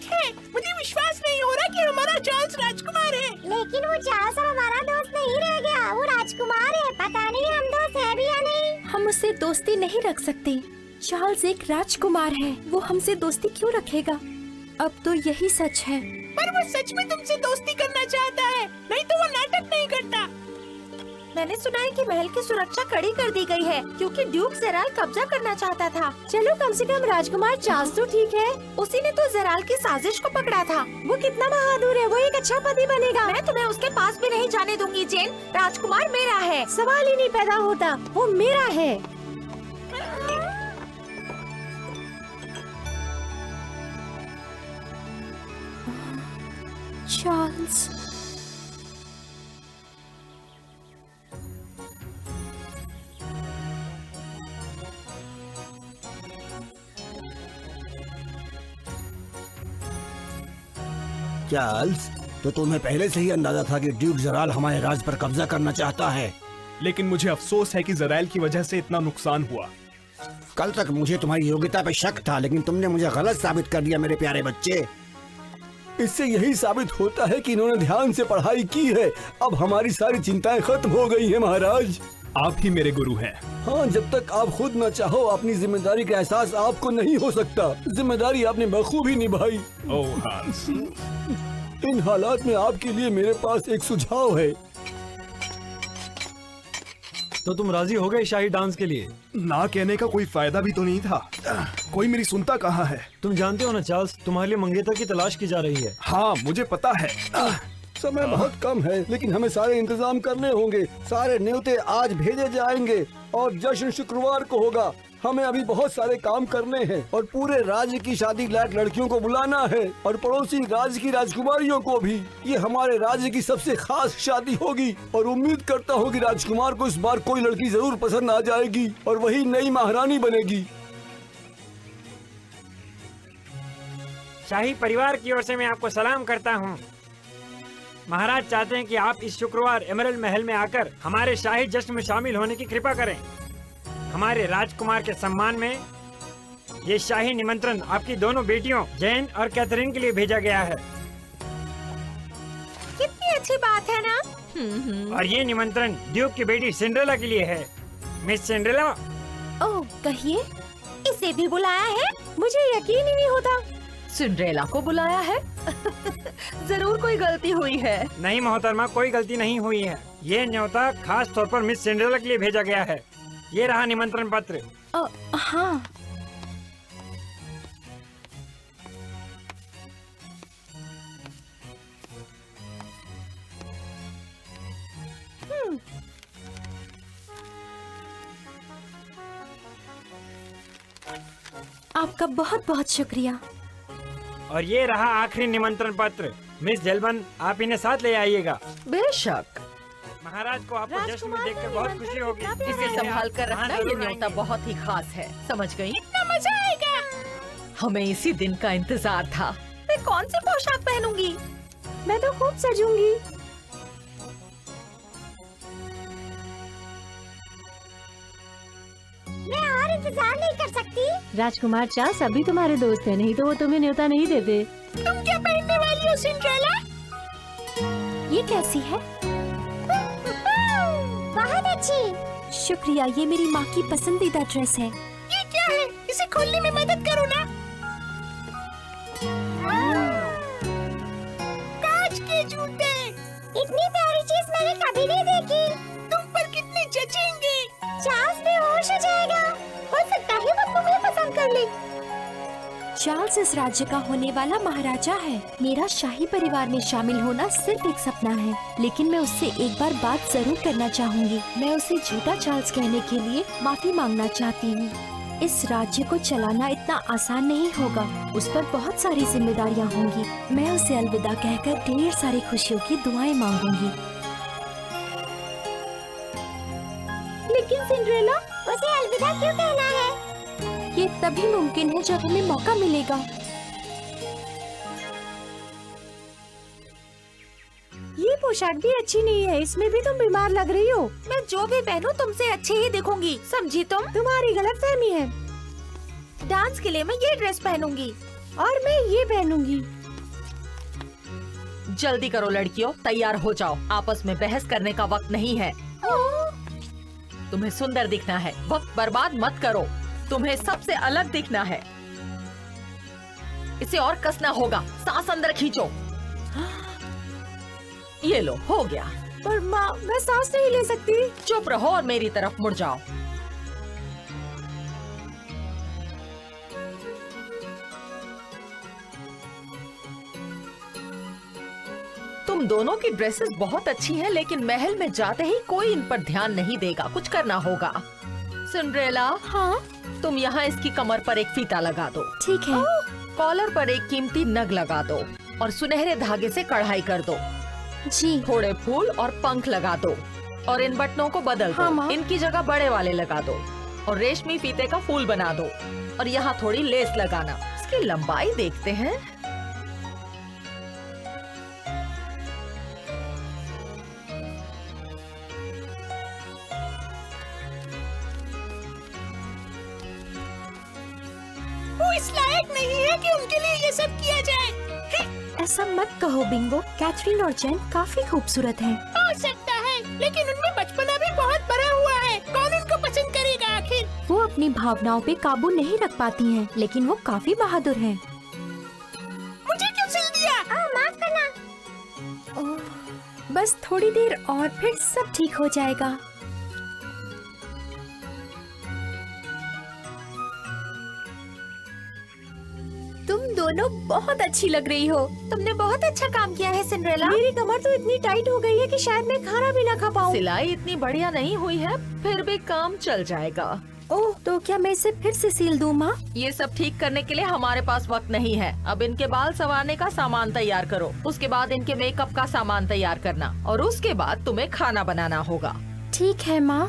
ठीक है, मुझे विश्वास नहीं हो रहा कि हमारा चार्ल्स राजकुमार है। लेकिन वो चार्ल्स अब हमारा दोस्त नहीं रह गया, वो राजकुमार है। पता नहीं हम दोस्त है भी या नहीं। हम उससे दोस्ती नहीं रख सकते। चार्ल्स एक राजकुमार है, वो हमसे दोस्ती क्यों रखेगा? अब तो यही सच है। पर वो सच में तुमसे दोस्ती करना चाहता है, नहीं तो वो नाटक नहीं करता। मैंने सुना है कि महल की सुरक्षा कड़ी कर दी गई है क्योंकि ड्यूक ज़ेराल कब्जा करना चाहता था। चलो कम से कम राजकुमार चार्ल्स तो ठीक है, उसी ने तो ज़ेराल की साजिश को पकड़ा था। वो कितना बहादुर है, वो एक अच्छा पति बनेगा। मैं तुम्हें उसके पास भी नहीं जाने दूंगी जेन। राजकुमार मेरा है, सवाल ही नहीं पैदा होता, वो मेरा है। चार्ल्स, चार्ल्स, तो तुम्हें पहले से ही अंदाजा था कि ड्यूक ज़ेराल हमारे राज पर कब्जा करना चाहता है। लेकिन मुझे अफसोस है कि ज़राइल की वजह से इतना नुकसान हुआ। कल तक मुझे तुम्हारी योग्यता पे शक था, लेकिन तुमने मुझे गलत साबित कर दिया मेरे प्यारे बच्चे। इससे यही साबित होता है कि इन्होंने ध्यान से पढ़ाई की है। अब हमारी सारी चिंताएं खत्म हो गई हैं महाराज। आप ही मेरे गुरु हैं। हाँ, जब तक आप खुद न चाहो अपनी जिम्मेदारी का एहसास आपको नहीं हो सकता। जिम्मेदारी आपने बखूबी निभाई। ओह हांस, इन हालात में आपके लिए मेरे पास एक सुझाव है। तो तुम राजी हो गए शाही डांस के लिए? ना कहने का कोई फायदा भी तो नहीं था। कोई मेरी सुनता कहाँ है? तुम जानते हो ना चार्ल्स, तुम्हारे लिए मंगेतर की तलाश की जा रही है। हाँ मुझे पता है। समय बहुत कम है, लेकिन हमें सारे इंतजाम करने होंगे। सारे न्योते आज भेजे जाएंगे और जश्न शुक्रवार को होगा। हमें अभी बहुत सारे काम करने हैं और पूरे राज्य की शादी लायक लड़कियों को बुलाना है और पड़ोसी राज्य की राजकुमारियों को भी। ये हमारे राज्य की सबसे खास शादी होगी और उम्मीद करता हूँ कि राजकुमार को इस बार कोई लड़की जरूर पसंद आ जाएगी और वही नई महारानी बनेगी। शाही परिवार की ओर से मैं आपको सलाम करता हूँ। महाराज चाहते हैं कि आप इस शुक्रवार एमरल्ड महल में आकर हमारे शाही जश्न में शामिल होने की कृपा करें। हमारे राजकुमार के सम्मान में ये शाही निमंत्रण आपकी दोनों बेटियों जैन और कैथरीन के लिए भेजा गया है। कितनी अच्छी बात है ना? और ये निमंत्रण ड्यूक की बेटी सिंड्रेला के लिए है। Miss Cinderella. ओह, कहिए, इसे भी बुलाया है? मुझे यकीन ही नहीं होता। सिंड्रेला को बुलाया है? जरूर कोई गलती हुई है। नहीं मोहतरमा, कोई गलती नहीं हुई है। ये न्योता खास तौर पर मिस सिंड्रेला के लिए भेजा गया है। ये रहा निमंत्रण पत्र। हाँ। आपका बहुत बहुत शुक्रिया। और ये रहा आखिरी निमंत्रण पत्र। मिस जेलबन, आप इन्हें साथ ले आइएगा। बेशक। महाराज को आपको जश्न में देखकर बहुत खुशी होगी। इसे संभाल कर रखना, ये न्योता बहुत ही खास है, समझ गई? कितना मजा आएगा। हमें इसी दिन का इंतजार था। मैं कौन सी पोशाक पहनूंगी? मैं तो खूब सजूंगी। मैं और इंतजार नहीं कर सकती। राजकुमार चार्ल्स अभी तुम्हारे दोस्त है, नहीं तो वो तुम्हें न्योता नहीं देते। तुम क्या पहनने वाली हो सिंड्रेला? ये कैसी है? बहुत अच्छी। शुक्रिया, ये मेरी माँ की पसंदीदा ड्रेस है। ये क्या है? इसे खोलने में मदद करो ना। कांच के जूते। इतनी प्यारी चीज मैंने कभी नहीं देखी। तुम पर कितने जचेंगे। चार्ल्स बेहोश हो जाएगा। हो सकता है वो तुम्हें पसंद कर ले। चार्ल्स इस राज्य का होने वाला महाराजा है। मेरा शाही परिवार में शामिल होना सिर्फ एक सपना है, लेकिन मैं उससे एक बार बात जरूर करना चाहूँगी। मैं उसे झूठा चार्ल्स कहने के लिए माफी मांगना चाहती हूँ। इस राज्य को चलाना इतना आसान नहीं होगा, उस पर बहुत सारी जिम्मेदारियाँ होंगी। मैं उसे अलविदा कहकर ढेर सारी खुशियों की दुआएं मांगूंगी। लेकिन सिंड्रेला, उसे अलविदा क्यों कहना है? ये तभी मुमकिन है जब हमें मौका मिलेगा। ये पोशाक भी अच्छी नहीं है, इसमें भी तुम बीमार लग रही हो। मैं जो भी पहनूं तुमसे अच्छी ही दिखूंगी, समझी तुम? तुम्हारी गलतफहमी है। डांस के लिए मैं ये ड्रेस पहनूंगी। और मैं ये पहनूंगी। जल्दी करो लड़कियों, तैयार हो जाओ। आपस में बहस करने का वक्त नहीं है। तुम्हें सुंदर दिखना है, वक्त बर्बाद मत करो। तुम्हें सबसे अलग दिखना है। इसे और कसना होगा, सांस अंदर खींचो। ये लो, हो गया। पर माँ, मैं सांस नहीं ले सकती। चुप रहो और मेरी तरफ मुड़ जाओ। तुम दोनों की ड्रेसेस बहुत अच्छी हैं, लेकिन महल में जाते ही कोई इन पर ध्यान नहीं देगा। कुछ करना होगा। सिंड्रेला, हाँ तुम यहाँ इसकी कमर पर एक फीता लगा दो। ठीक है। कॉलर पर एक कीमती नग लगा दो और सुनहरे धागे से कढ़ाई कर दो। जी। थोड़े फूल और पंख लगा दो और इन बटनों को बदल हाँ, दो। माँ। इनकी जगह बड़े वाले लगा दो और रेशमी फीते का फूल बना दो और यहाँ थोड़ी लेस लगाना। इसकी लंबाई देखते हैं। वो इस लायक नहीं है कि उनके लिए ये सब किया जाए। ऐसा मत कहो बिंगो, कैथरीन और जेन काफी खूबसूरत हैं। हो सकता है, लेकिन उनमें बचपना भी बहुत भरा हुआ है। कौन उनको पसंद करेगा आखिर? वो अपनी भावनाओं पे काबू नहीं रख पाती हैं, लेकिन वो काफी बहादुर हैं। मुझे क्यों सिल दिया? माफ करना। बस थोड़ी देर और फिर सब ठीक हो जाएगा। तुम दोनों बहुत अच्छी लग रही हो। तुमने बहुत अच्छा काम किया है सिंड्रेला। मेरी कमर तो इतनी टाइट हो गई है कि शायद मैं खाना भी ना खा पाऊँ। सिलाई इतनी बढ़िया नहीं हुई है, फिर भी काम चल जाएगा। ओह, तो क्या मैं इसे फिर से सील दूँ माँ? ये सब ठीक करने के लिए हमारे पास वक्त नहीं है। अब इनके बाल संवारने का सामान तैयार करो, उसके बाद इनके मेकअप का सामान तैयार करना और उसके बाद तुम्हें खाना बनाना होगा। ठीक है माँ।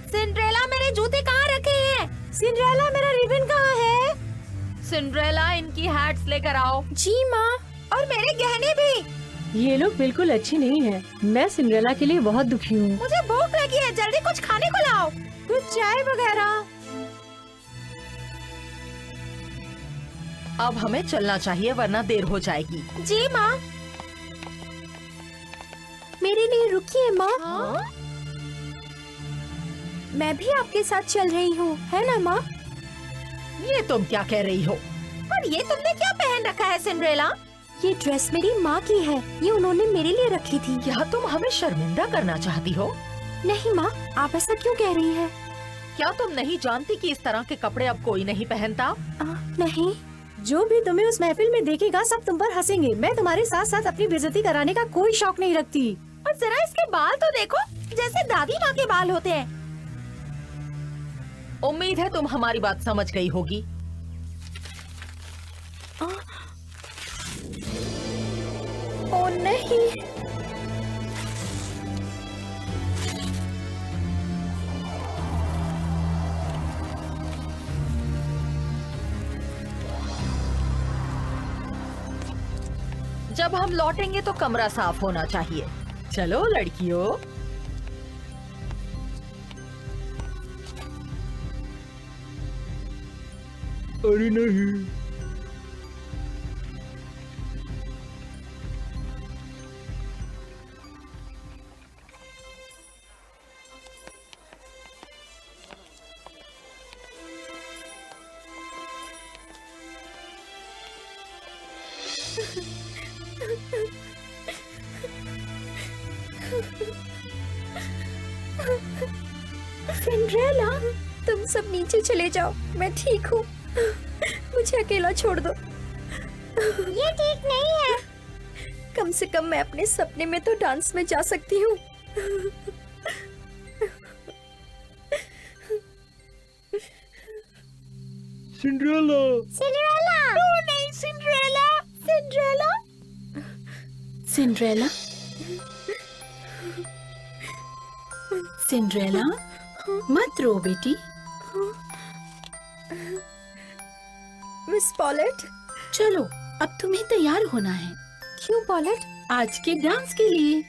सिंड्रेला, मेरे जूते कहाँ रखे हैं? सिंड्रेला, मेरा रिबन कहाँ है? सिंड्रेला, इनकी हैट्स लेकर आओ। जी माँ। और मेरे गहने भी। ये लोग बिल्कुल अच्छी नहीं है। मैं सिंड्रेला के लिए बहुत दुखी हूँ। मुझे भूख लगी है, जल्दी कुछ खाने को लाओ। कुछ चाय वगैरह। अब हमें चलना चाहिए वरना देर हो जाएगी। जी माँ। मेरे लिए रुकिए माँ। मैं भी आपके साथ चल रही हूँ, है ना माँ? ये तुम क्या कह रही हो? पर ये तुमने क्या पहन रखा है सिंड्रेला? ये ड्रेस मेरी माँ की है। ये उन्होंने मेरे लिए रखी थी। क्या तुम हमें शर्मिंदा करना चाहती हो? नहीं माँ, आप ऐसा क्यों कह रही है? क्या तुम नहीं जानती कि इस तरह के कपड़े अब कोई नहीं पहनता? नहीं। जो भी तुम्हें उस महफिल में देखेगा सब तुम पर हंसेंगे। मैं तुम्हारे साथ साथ अपनी बेइज्जती कराने का कोई शौक नहीं रखती। और जरा इसके बाल तो देखो, जैसे दादी माँ के बाल होते हैं। उम्मीद है तुम हमारी बात समझ गई होगी। ओ नहीं। जब हम लौटेंगे तो कमरा साफ होना चाहिए। चलो लड़कियों। अरे नहीं। सिंड्रेला, तुम सब नीचे चले जाओ, मैं ठीक हूँ। मुझे अकेला छोड़ दो। ये ठीक नहीं है। कम से कम मैं अपने सपने में तो डांस में जा सकती हूँ। सिंड्रेला। सिंड्रेला। ओ नहीं सिंड्रेला। सिंड्रेला। सिंड्रेला, सिंड्रेला, मत रो बेटी। मिस पॉलेट। चलो, अब तुम्हें तैयार होना है क्यों पॉलेट? आज के डांस के लिए।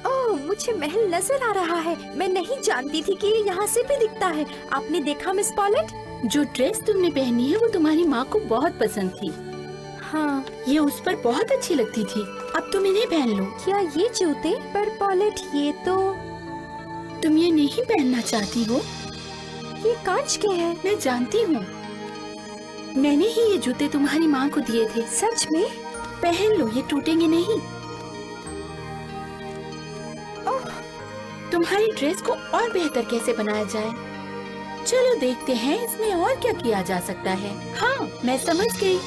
ओह, मुझे महल नजर आ रहा है। मैं नहीं जानती थी कि ये यहाँ से भी दिखता है। आपने देखा मिस पॉलेट? जो ड्रेस तुमने पहनी है वो तुम्हारी माँ को बहुत पसंद थी। हाँ। ये उस पर बहुत अच्छी लगती थी। अब तुम इन्हें पहन लो। क्या ये जूते? पर पॉलेट ये तो तुम ये नहीं पहनना चाहती हो? ये कांच के हैं। मैं जानती हूँ, मैंने ही ये जूते तुम्हारी माँ को दिए थे। सच में? पहन लो, ये टूटेंगे नहीं। तुम्हारी ड्रेस को और बेहतर कैसे बनाया जाए? चलो देखते हैं इसमें और क्या किया जा सकता है। हाँ, मैं समझ गई।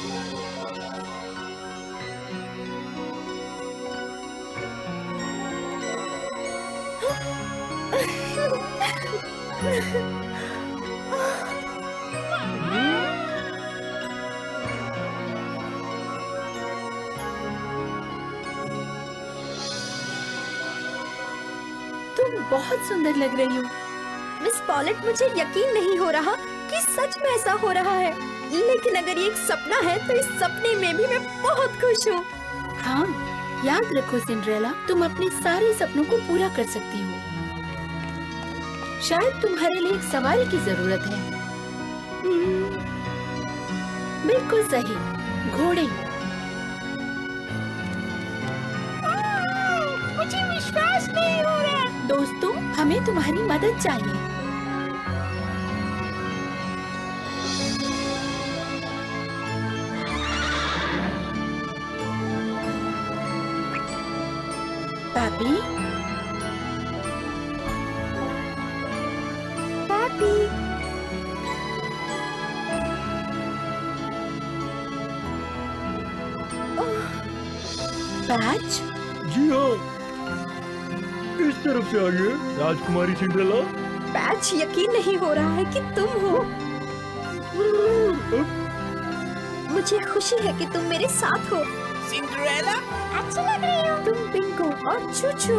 तुम बहुत सुंदर लग रही हो। मिस पॉलेट, मुझे यकीन नहीं हो रहा कि सच में ऐसा हो रहा है। लेकिन अगर ये एक सपना है तो इस सपने में भी मैं बहुत खुश हूँ। हाँ, याद रखो सिंड्रेला, तुम अपने सारे सपनों को पूरा कर सकती हो। शायद तुम्हारे लिए एक सवारी की जरूरत है। बिल्कुल सही, घोड़े। मुझे विश्वास नहीं हो रहा। दोस्तों, हमें तुम्हारी मदद चाहिए। पापी, पापी, पैच, जी हाँ, इस तरफ से आइए राजकुमारी सिंड्रेला। पैच, यकीन नहीं हो रहा है कि तुम हो। मुझे खुशी है कि तुम मेरे साथ हो। सिंड्रेला, अच्छी लग रही हो। तुम पिंको और चूचू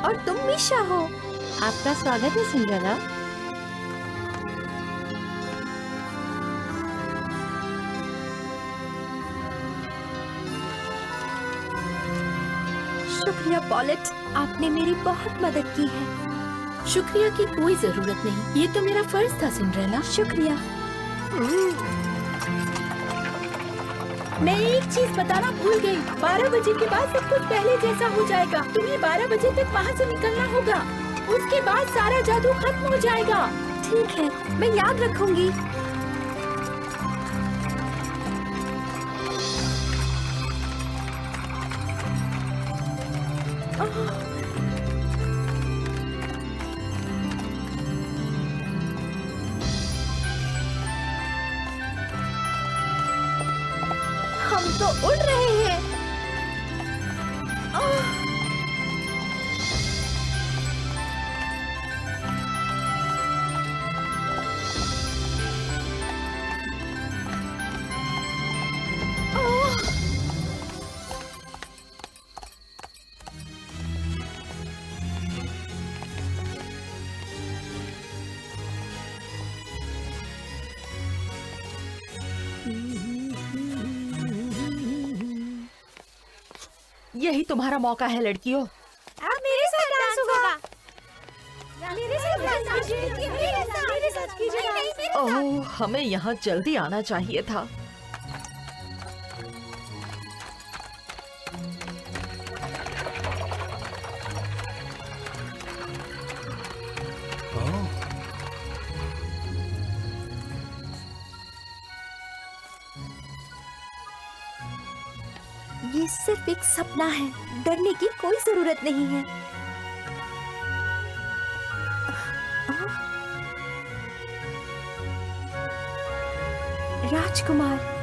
और तुम मिशा हो। आपका स्वागत है सिंड्रेला। शुक्रिया पॉलेट, आपने मेरी बहुत मदद की है। शुक्रिया की कोई जरूरत नहीं, ये तो मेरा फर्ज था सिंड्रेला। शुक्रिया। मैं एक चीज बताना भूल गई। 12 बजे के बाद सब कुछ पहले जैसा हो जाएगा। तुम्हें 12 बजे तक वहाँ से निकलना होगा। उसके बाद सारा जादू खत्म हो जाएगा। ठीक है, मैं याद रखूंगी। हम तो उड़ रहे हैं। यही तुम्हारा मौका है लड़कियों। अब मेरे साथ डांस होगा। मेरे साथ डांस कीजिए। मेरे साथ कीजिए। ओह, हमें यहाँ जल्दी आना चाहिए था। ये सिर्फ एक सपना है, डरने की कोई जरूरत नहीं है। राजकुमार,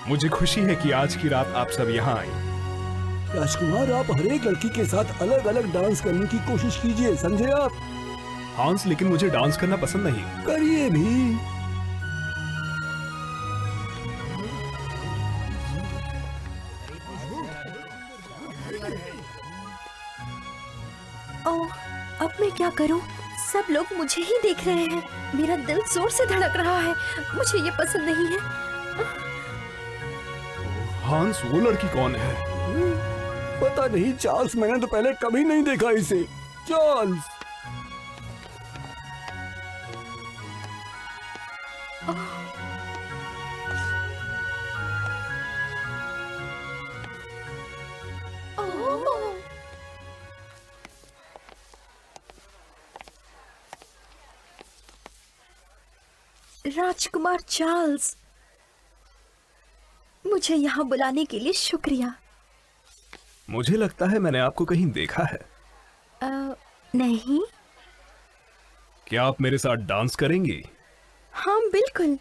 मुझे खुशी है कि आज की रात आप सब यहाँ आए। राजकुमार, आप हर एक लड़की के साथ अलग अलग डांस करने की कोशिश कीजिए, समझे आप? हांस, लेकिन मुझे डांस करना पसंद नहीं। करिए भी। ओह, अब मैं क्या करूं? सब लोग मुझे ही देख रहे हैं। मेरा दिल जोर से धड़क रहा है। मुझे ये पसंद नहीं है। हांस, वो लड़की कौन है? पता नहीं चार्ल्स, मैंने तो पहले कभी नहीं देखा इसे। चार्ल्स, राजकुमार चार्ल्स, मुझे यहाँ बुलाने के लिए शुक्रिया। मुझे लगता है मैंने आपको कहीं देखा है। नहीं। क्या आप मेरे साथ डांस करेंगी? हाँ, बिल्कुल।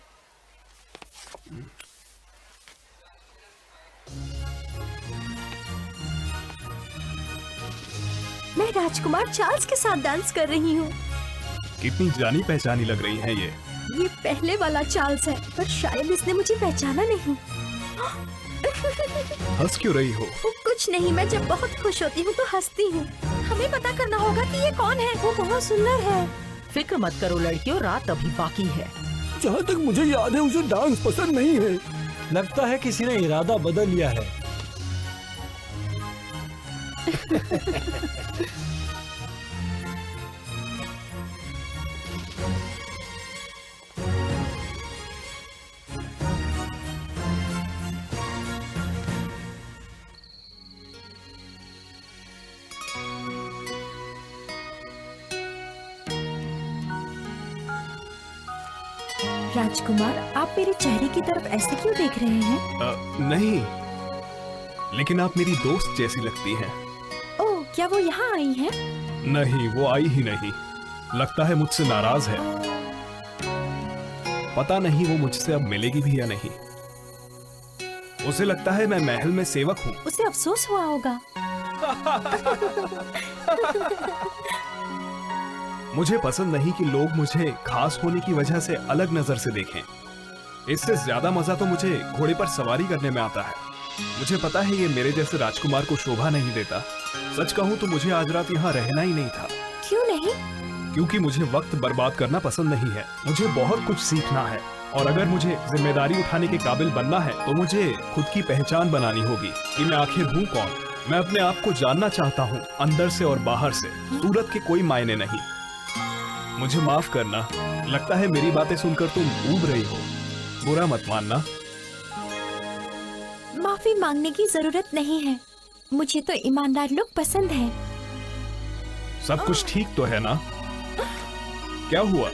मैं राजकुमार चार्ल्स के साथ डांस कर रही हूँ। कितनी जानी पहचानी लग रही है ये। ये पहले वाला चार्ल्स है, पर शायद इसने मुझे पहचाना नहीं। हंस क्यों रही हो? वो कुछ नहीं, मैं जब बहुत खुश होती हूँ तो हंसती हूँ। हमें पता करना होगा कि ये कौन है। वो बहुत सुंदर है। फिक्र मत करो लड़कियों, रात अभी बाकी है। जहाँ तक मुझे याद है उसे डांस पसंद नहीं है। लगता है किसी ने इरादा बदल लिया है। राजकुमार, आप मेरे चेहरे की तरफ ऐसे क्यों देख रहे हैं? नहीं, लेकिन आप मेरी दोस्त जैसी लगती हैं। ओह, क्या वो यहाँ आई हैं? नहीं, वो आई ही नहीं। लगता है मुझसे नाराज है। पता नहीं वो मुझसे अब मिलेगी भी या नहीं। उसे लगता है मैं महल में सेवक हूँ। उसे अफसोस हुआ होगा। मुझे पसंद नहीं कि लोग मुझे खास होने की वजह से अलग नजर से देखें। इससे ज्यादा मजा तो मुझे घोड़े पर सवारी करने में आता है। मुझे पता है ये मेरे जैसे राजकुमार को शोभा नहीं देता। सच कहूँ तो मुझे आज रात यहाँ रहना ही नहीं था। क्यों नहीं? क्योंकि मुझे वक्त बर्बाद करना पसंद नहीं है। मुझे बहुत कुछ सीखना है, और अगर मुझे जिम्मेदारी उठाने के काबिल बनना है तो मुझे खुद की पहचान बनानी होगी कि मैं आखिर हूँ कौन। मैं अपने आप को जानना चाहता हूँ, अंदर से और बाहर से। सूरत के कोई मायने नहीं। मुझे माफ करना, लगता है मेरी बातें सुनकर तुम ऊब रही हो। बुरा मत मानना। माफी मांगने की जरूरत नहीं है। मुझे तो ईमानदार लोग पसंद हैं। सब कुछ ठीक तो है ना? क्या हुआ?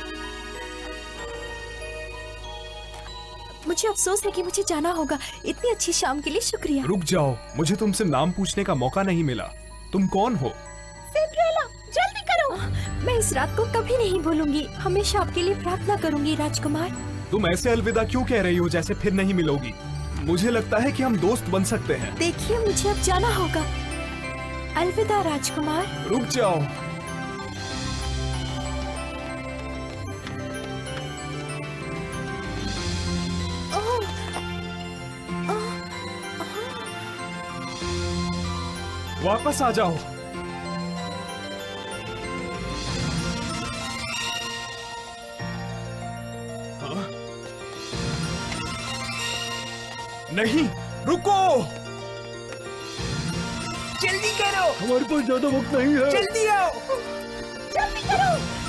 मुझे अफसोस है कि मुझे जाना होगा। इतनी अच्छी शाम के लिए शुक्रिया। रुक जाओ, मुझे तुमसे नाम पूछने का मौका नहीं मिला। तुम कौन हो? सिंड्रेला, जल्दी करो। मैं इस रात को कभी नहीं भूलूंगी। हमेशा आपके लिए प्रार्थना करूंगी राजकुमार। तुम ऐसे अलविदा क्यों कह रही हो जैसे फिर नहीं मिलोगी? मुझे लगता है कि हम दोस्त बन सकते हैं। देखिए, मुझे अब जाना होगा। अलविदा राजकुमार। रुक जाओ। वापस आ जाओ। हाँ? नहीं, रुको। जल्दी करो, हमारे पास ज्यादा वक्त नहीं है। जल्दी आओ। जल्दी करो।